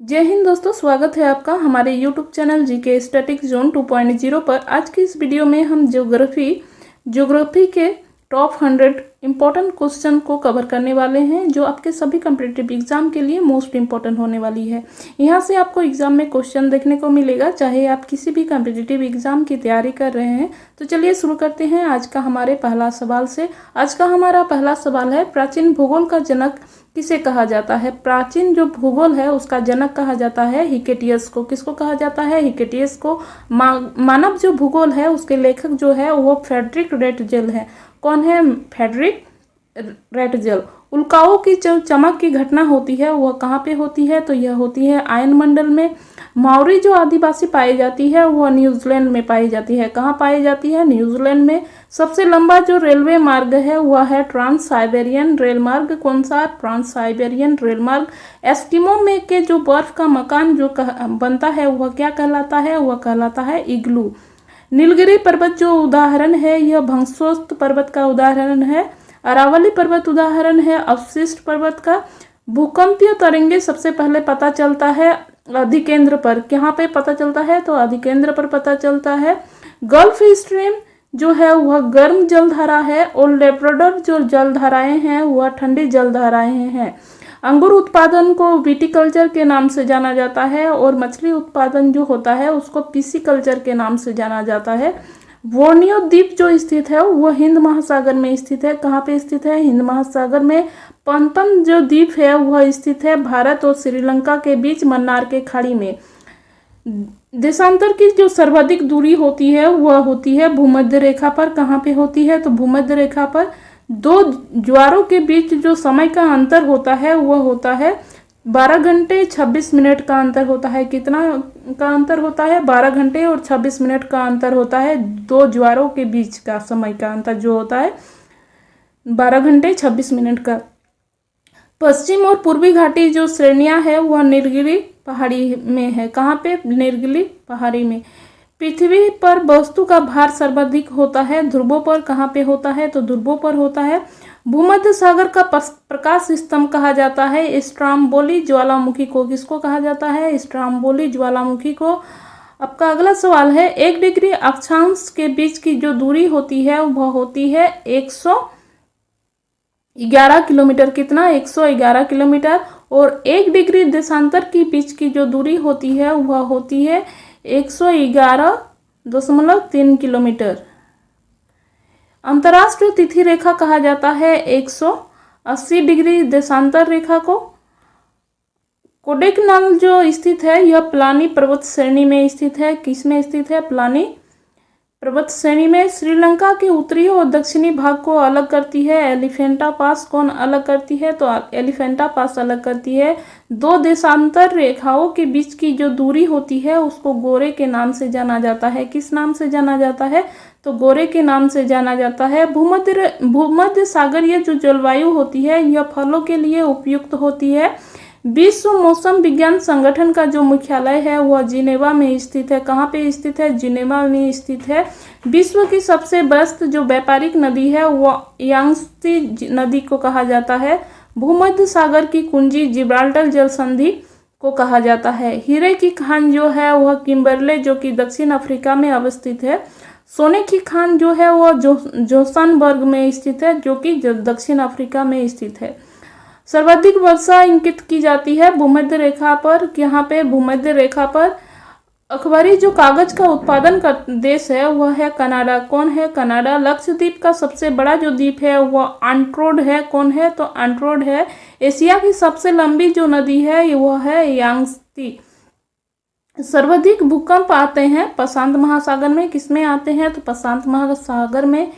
जय हिंद दोस्तों, स्वागत है आपका हमारे YouTube channel GK static zone 2.0 पर। आज की इस वीडियो में हम ज्योग्राफी के टॉप 100 इम्पोर्टेंट क्वेश्चन को कवर करने वाले हैं, जो आपके सभी कम्पिटिटिव एग्जाम के लिए मोस्ट इम्पोर्टेंट होने वाली है। यहाँ से आपको एग्जाम में क्वेश्चन देखने को मिलेगा, चाहे आप किसी भी कम्पिटिटिव एग्जाम की तैयारी कर रहे हैं। तो चलिए शुरू करते हैं आज का हमारे पहला सवाल से। आज का हमारा पहला सवाल है, प्राचीन भूगोल का जनक किसे कहा जाता है? प्राचीन जो भूगोल है उसका जनक कहा जाता है हिकेटियस को। किसको कहा जाता है? हिकेटियस को। मानव जो भूगोल है उसके लेखक जो है वो फ्रेडरिक रेटजेल है। कौन है? Frederick Ratzel. उल्काओं की जो चमक की घटना होती है वह कहाँ पे होती है? तो यह होती है आयन मंडल में। माओरी जो आदिवासी पाई जाती है वह न्यूजीलैंड में पाई जाती है। कहाँ पाई जाती है? न्यूजीलैंड में। सबसे लंबा जो रेलवे मार्ग है वह है ट्रांस साइबेरियन रेल मार्ग। कौन सा? ट्रांस साइबेरियन रेल मार्ग। एस्किमो में के जो बर्फ का मकान जो बनता है वह क्या कहलाता है? वह कहलाता है इग्लू। नीलगिरी पर्वत जो उदाहरण है यह भंगस्वस्त पर्वत का उदाहरण है। अरावली पर्वत उदाहरण है अवशिष्ट पर्वत का। भूकंपीय तरंगे सबसे पहले पता चलता है अधिकेंद्र पर। कहाँ पे पता चलता है? तो अधिकेंद्र पर पता चलता है। गल्फ स्ट्रीम जो है वह गर्म जलधारा है और लेब्राडोर जो जलधाराएं हैं वह ठंडी जलधाराएं हैं। अंगूर उत्पादन को विटिकल्चर के नाम से जाना जाता है और मछली उत्पादन जो होता है उसको पिसीकल्चर के नाम से जाना जाता है। बोर्नियो द्वीप जो स्थित है वह हिंद महासागर में स्थित है। कहाँ पे स्थित है? हिंद महासागर में। पनपन जो द्वीप है वह स्थित है भारत और श्रीलंका के बीच मन्नार के खाड़ी में। देशांतर की जो सर्वाधिक दूरी होती है वह होती है भूमध्य रेखा पर। कहाँ पे होती है? तो भूमध्य रेखा पर। दो ज्वारों के बीच जो समय का अंतर होता है वह होता है 12 घंटे 26 मिनट का अंतर होता है। कितना का अंतर होता है? 12 घंटे और 26 मिनट का अंतर होता है। दो ज्वारों के बीच का समय का अंतर जो होता है 12 घंटे 26 मिनट का। पश्चिम और पूर्वी घाटी जो श्रेणियां है वह नीलगिरी पहाड़ी में है। कहाँ पे? नीलगिरी पहाड़ी में। पृथ्वी पर वस्तु का भार सर्वाधिक होता है ध्रुवों पर। कहाँ पे होता है? तो ध्रुवों पर होता है। भूमध्य सागर का प्रकाश स्तंभ कहा जाता है स्ट्राम्बोली ज्वालामुखी को। किसको कहा जाता है? स्ट्राम्बोली ज्वालामुखी को। आपका अगला सवाल है, 1 डिग्री अक्षांश के बीच की जो दूरी होती है वह होती है 111 किलोमीटर। कितना? 111 किलोमीटर। और 1 डिग्री देशांतर की बीच की जो दूरी होती है वह होती है 111.3 किलोमीटर। अंतर्राष्ट्रीय तिथि रेखा कहा जाता है 180 डिग्री देशांतर रेखा को। कोडेकनाल जो स्थित है यह प्लानी पर्वत श्रेणी में स्थित है। किस में स्थित है? प्लानी पर्वत श्रेणी में। श्रीलंका के उत्तरी और दक्षिणी भाग को अलग करती है एलिफेंटा पास। कौन अलग करती है? तो एलिफेंटा पास अलग करती है। दो देशांतर रेखाओं के बीच की जो दूरी होती है उसको गोरे के नाम से जाना जाता है। किस नाम से जाना जाता है? तो गोरे के नाम से जाना जाता है। भूमध्य सागरीय जो जलवायु होती है यह फलों के लिए उपयुक्त होती है। विश्व मौसम विज्ञान संगठन का जो मुख्यालय है वह जिनेवा में स्थित है। कहाँ पे स्थित है? जिनेवा में स्थित है। विश्व की सबसे व्यस्त जो व्यापारिक नदी है वह यांगत्से नदी को कहा जाता है। भूमध्य सागर की कुंजी जिब्राल्टर जल संधि को कहा जाता है। हीरे की खान जो है वह किम्बरले जो कि दक्षिण अफ्रीका में अवस्थित है। सोने की खान जो है वह जोहान्सबर्ग में स्थित है जो कि दक्षिण अफ्रीका में स्थित है। सर्वाधिक वर्षा इंगित की जाती है भूमध्य रेखा पर। यहाँ पे भूमध्य रेखा पर। अखबारी जो कागज का उत्पादन का देश है वह है कनाडा। कौन है? कनाडा। लक्षद्वीप का सबसे बड़ा जो द्वीप है वह आंट्रोड है। कौन है? तो आंट्रोड है। एशिया की सबसे लंबी जो नदी है वह है यांगत्से। सर्वाधिक भूकंप आते हैं प्रशांत महासागर में। किसमें आते हैं? तो प्रशांत महासागर में।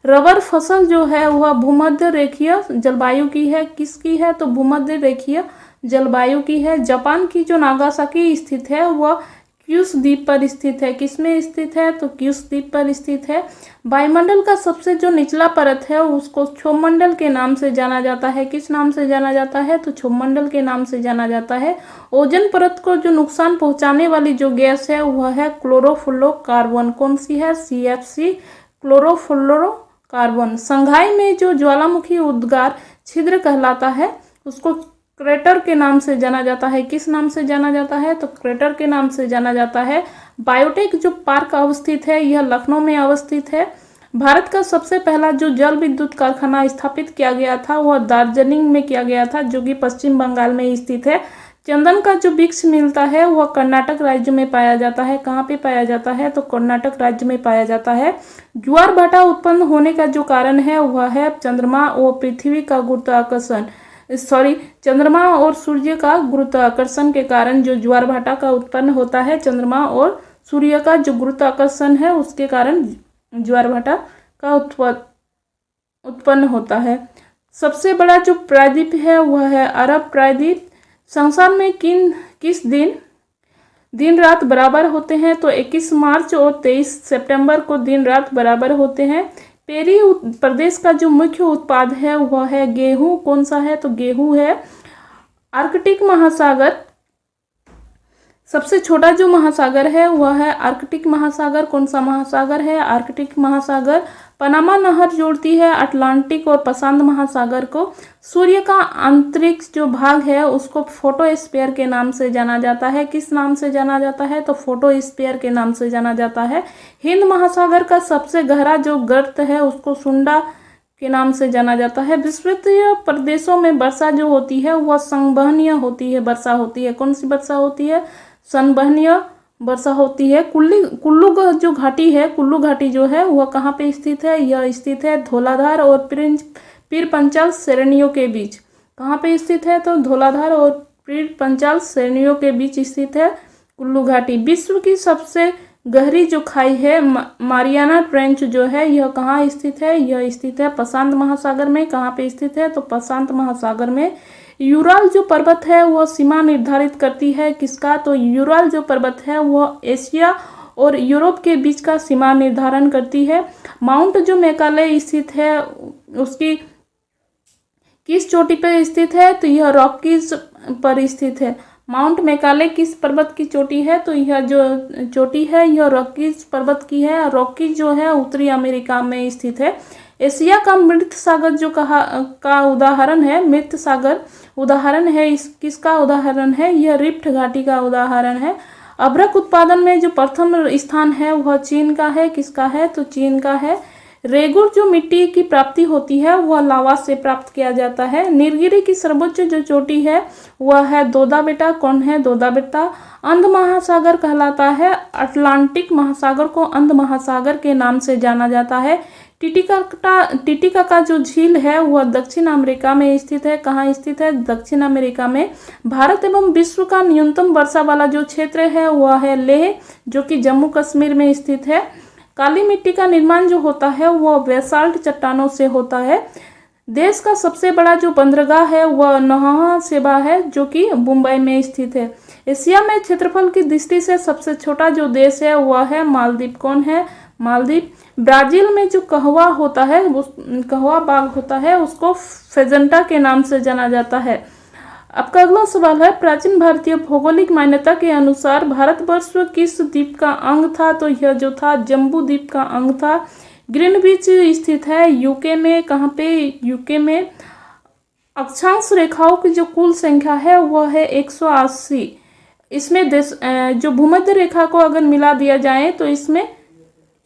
रबर फसल जो है वह भूमध्य रेखीय जलवायु की है। किसकी है? तो भूमध्य रेखीय जलवायु की है। जापान की जो नागासाकी स्थित है वह क्यूश द्वीप पर स्थित है। किसमें स्थित है? तो क्यूश द्वीप पर स्थित है। वायुमंडल का सबसे जो निचला परत है उसको क्षोभमंडल के नाम से जाना जाता है। किस नाम से जाना जाता है? तो क्षोभमंडल के नाम से जाना जाता है। ओजोन परत को जो नुकसान पहुंचाने वाली जो गैस है वह है क्लोरोफ्लोरोकार्बन। कौन सी है? CFC chlorofluorocarbon. संघाई में जो ज्वालामुखी उद्गार छिद्र कहलाता है उसको क्रेटर के नाम से जाना जाता है। किस नाम से जाना जाता है? तो क्रेटर के नाम से जाना जाता है। बायोटेक जो पार्क अवस्थित है यह लखनऊ में अवस्थित है। भारत का सबसे पहला जो जल विद्युत कारखाना स्थापित किया गया था वह दार्जिलिंग में किया गया था, जो कि पश्चिम बंगाल में स्थित है। चंदन का जो वृक्ष मिलता है वह कर्नाटक राज्य में पाया जाता है। कहाँ पे पाया जाता है? तो कर्नाटक राज्य में पाया जाता है। ज्वार भाटा उत्पन्न होने का जो कारण है वह है चंद्रमा और पृथ्वी का गुरुत्वाकर्षण, चंद्रमा और सूर्य का गुरुत्वाकर्षण के कारण जो ज्वार भाटा का उत्पन्न होता है, चंद्रमा और सूर्य का जो गुरुत्वाकर्षण है उसके कारण ज्वार भाटा का उत्पन्न होता है। सबसे बड़ा जो प्रायद्वीप है वह है अरब प्रायद्वीप। संसार में किस दिन रात बराबर होते हैं? तो 21 मार्च और 23 सितंबर को दिन रात बराबर होते हैं। पेरी प्रदेश का जो मुख्य उत्पाद है वह है गेहूं। कौन सा है? तो गेहूं है। आर्कटिक महासागर, सबसे छोटा जो महासागर है वह है आर्कटिक महासागर। कौन सा महासागर है? आर्कटिक महासागर। पनामा नहर जोड़ती है अटलांटिक और प्रशांत महासागर को। सूर्य का आंतरिक जो भाग है उसको फोटोस्फीयर के नाम से जाना जाता है। किस नाम से जाना जाता है? तो फोटोस्फीयर के नाम से जाना जाता है। हिंद महासागर का सबसे गहरा जो गर्त है उसको सुंडा के नाम से जाना जाता है। विश्ववित्तीय प्रदेशों में वर्षा जो होती है वह संवहनीय होती है, वर्षा होती है। कौन सी वर्षा होती है? संवहनीय वर्षा होती है। कुल्लू जो घाटी है, कुल्लू घाटी जो है वह कहाँ पे स्थित है? यह स्थित है धौलाधार और पीर पंचाल श्रेणियों के बीच। कहाँ पे स्थित है? तो धौलाधार और पीर पंचाल श्रेणियों के बीच स्थित है कुल्लू घाटी। विश्व की सबसे गहरी जो खाई है मारियाना ट्रेंच जो है यह कहाँ स्थित है? यह स्थित है प्रशांत महासागर में। कहाँ पे स्थित है? तो प्रशांत महासागर में। यूराल जो पर्वत है वह सीमा निर्धारित करती है किसका? तो यूराल जो पर्वत है वह एशिया और यूरोप के बीच का सीमा निर्धारण करती है। माउंट जो मेकाले स्थित है उसकी किस चोटी पर स्थित है? तो यह रॉकीज पर स्थित है। माउंट मेकाले किस पर्वत की चोटी है? तो यह जो चोटी है यह रॉकीज पर्वत की है। रॉकीज जो है उत्तरी अमेरिका में स्थित है। एशिया का मृत सागर जो का उदाहरण है, मृत सागर उदाहरण है, इस किसका उदाहरण है? यह रिफ्ट घाटी का उदाहरण है। अभ्रक उत्पादन में जो प्रथम स्थान है वह चीन का है। किसका है? तो चीन का है। रेगुर जो मिट्टी की प्राप्ति होती है वह लावा से प्राप्त किया जाता है। नीलगिरी की सर्वोच्च जो चोटी है वह है दोदा बेटा। कौन है? दोदा बेटा। अंध महासागर कहलाता है। अटलांटिक महासागर को अंध महासागर के नाम से जाना जाता है। टिटिकाका जो झील है वह दक्षिण अमेरिका में स्थित है। कहाँ स्थित है? दक्षिण अमेरिका में। भारत एवं विश्व का न्यूनतम वर्षा वाला जो क्षेत्र है वह है लेह, जो कि जम्मू कश्मीर में स्थित है। काली मिट्टी का निर्माण जो होता है वह बेसाल्ट चट्टानों से होता है। देश का सबसे बड़ा जो बंदरगाह है वह नौहा सेवा है, जो कि मुंबई में स्थित है। एशिया में क्षेत्रफल की दृष्टि से सबसे छोटा जो देश है वह है मालदीव। कौन है? मालदीव। ब्राजील में जो कहवा होता है, कहवा बाग होता है, उसको फेजेंटा के नाम से जाना जाता है। आपका अगला सवाल है, प्राचीन भारतीय भौगोलिक मान्यता के अनुसार भारतवर्ष किस द्वीप का अंग था? तो यह जो था जम्बू द्वीप का अंग था। ग्रीनविच स्थित है यूके में। कहाँ पे? यूके में। अक्षांश रेखाओं की जो कुल संख्या है वह है 180। इसमें जो भूमध्य रेखा को अगर मिला दिया जाए तो इसमें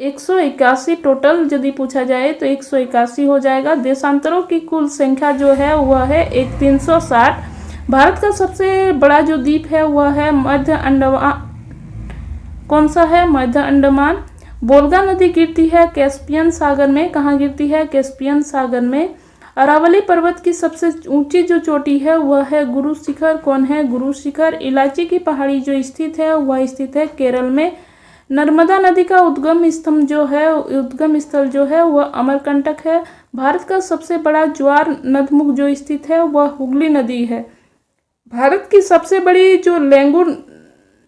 181 टोटल यदि पूछा जाए तो 181 हो जाएगा। देशांतरों की कुल संख्या जो है वह है 360। भारत का सबसे बड़ा जो द्वीप है वह है मध्य अंडमान। कौन सा है? मध्य अंडमान। बोलगा नदी गिरती है कैस्पियन सागर में। कहाँ गिरती है? कैस्पियन सागर में। अरावली पर्वत की सबसे ऊंची जो चोटी है वह है गुरु शिखर। कौन है? गुरु शिखर। इलायची की पहाड़ी जो स्थित है वह स्थित है केरल में। नर्मदा नदी का उद्गम स्थल जो है वह अमरकंटक है। भारत का सबसे बड़ा ज्वार नदमुख जो स्थित है वह हुगली नदी है। भारत की सबसे बड़ी जो लैंगूर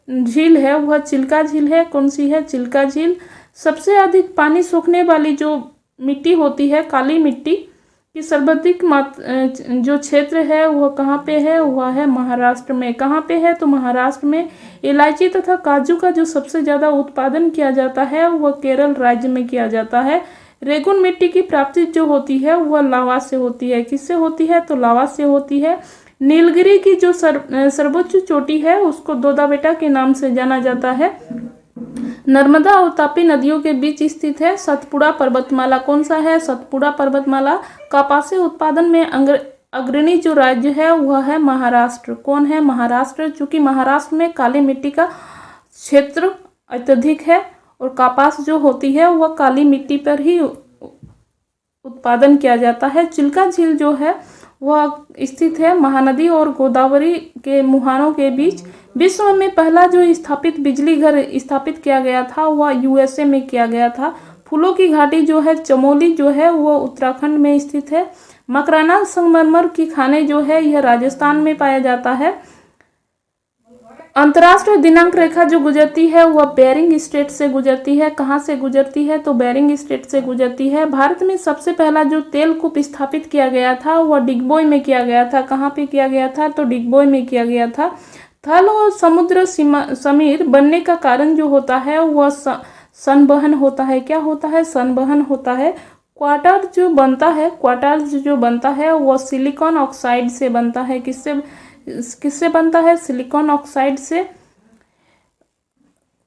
झील है वह चिल्का झील है। कौन सी है? चिल्का झील। सबसे अधिक पानी सोखने वाली जो मिट्टी होती है, काली मिट्टी की सर्वाधिक जो क्षेत्र है वह कहाँ पे है? वह है महाराष्ट्र में। कहाँ पे है? तो महाराष्ट्र में। इलायची तथा काजू का जो सबसे ज़्यादा उत्पादन किया जाता है वह केरल राज्य में किया जाता है। रेगुन मिट्टी की प्राप्ति जो होती है वह लावा से होती है। किससे होती है? तो लावा से होती है। नीलगिरी की जो सर्वोच्च चोटी है उसको दोदा बेटा के नाम से जाना जाता है। नर्मदा और तापी नदियों के बीच स्थित है सतपुड़ा पर्वतमाला। कौन सा है? सतपुड़ा पर्वतमाला। कपास उत्पादन में अग्रणी जो राज्य है वह है महाराष्ट्र। कौन है? महाराष्ट्र। चूंकि महाराष्ट्र में काली मिट्टी का क्षेत्र अत्यधिक है और कपास जो होती है वह काली मिट्टी पर ही उत्पादन किया जाता है। चिल्का झील जो है वह स्थित है महानदी और गोदावरी के मुहानों के बीच। विश्व में पहला जो स्थापित बिजली घर स्थापित किया गया था वह यूएसए में किया गया था। फूलों की घाटी जो है चमोली जो है वह उत्तराखंड में स्थित है। मकराना संगमरमर की खाने जो है यह राजस्थान में पाया जाता है। अंतर्राष्ट्रीय दिनांक रेखा जो गुजरती है वह बेरिंग स्ट्रेट से गुजरती है। कहाँ से गुजरती है? तो बेरिंग स्ट्रेट से गुजरती है। भारत में सबसे पहला जो तेल कूप स्थापित किया गया था वह डिगबोई में किया गया था। कहाँ पे किया गया था? तो डिगबोई में किया गया था। थल और समुद्र समीर बनने का कारण जो होता है वह संवहन होता है। क्या होता है? संवहन होता है। क्वार्टर जो बनता है वह सिलिकॉन ऑक्साइड से बनता है। किससे बनता है? सिलिकॉन ऑक्साइड से।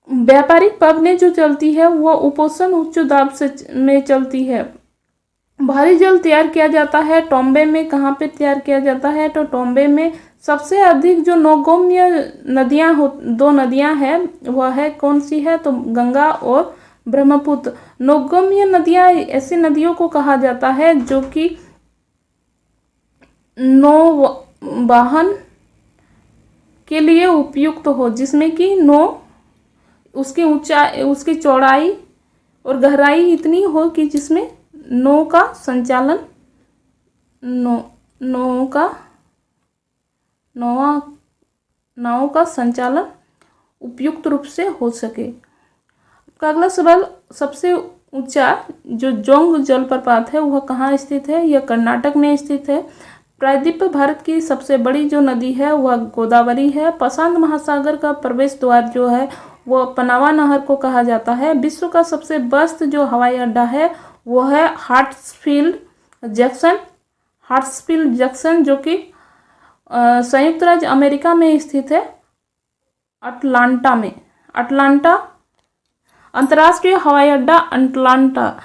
व्यापारिक पवनें जो चलती है वह उपोषण उच्च दाब में चलती है। भारी जल तैयार किया जाता है टॉम्बे में। कहाँ पे तैयार किया जाता है? तो टॉम्बे में। सबसे अधिक जो नौगम्य नदियां दो नदियां हैं वह है कौन सी है? तो गंगा और ब्रह्मपुत्र। नौगम्य नदियां ऐसी नदियों को कहा जाता है जो कि नौवहन के लिए उपयुक्त हो, जिसमें कि उसकी ऊंचाई, उसकी चौड़ाई और गहराई इतनी हो कि जिसमें नाव का संचालन उपयुक्त रूप से हो सके। अगला सवाल, सबसे ऊंचा जो जोंग जलप्रपात है वह कहाँ स्थित है? यह कर्नाटक में स्थित है। प्रायद्वीप भारत की सबसे बड़ी जो नदी है वह गोदावरी है। प्रशांत महासागर का प्रवेश द्वार जो है वह पनामा नहर को कहा जाता है। विश्व का सबसे व्यस्त जो हवाई अड्डा है वह है हार्ट्सफील्ड जंक्शन जो कि संयुक्त राज्य अमेरिका में स्थित है, अटलांटा में। अंतर्राष्ट्रीय हवाई अड्डा अटलांटा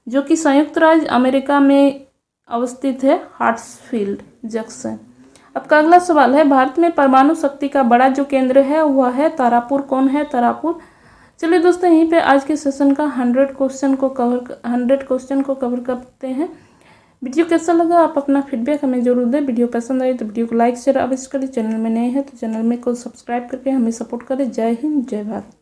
जो कि संयुक्त राज्य अमेरिका में अवस्थित है, हार्ट्सफील्ड जंक्शन। अब का अगला सवाल है, भारत में परमाणु शक्ति का बड़ा जो केंद्र है वह है तारापुर। कौन है? तारापुर। चलिए दोस्तों, यहीं पे आज के सेशन का 100 क्वेश्चन को कवर करते हैं। वीडियो कैसा लगा आप अपना फीडबैक हमें जरूर दें। वीडियो पसंद आई तो वीडियो को लाइक शेयर अवश्य करें। चैनल में नए हैं तो चैनल में को सब्सक्राइब करके हमें सपोर्ट करें। जय हिंद, जय भारत।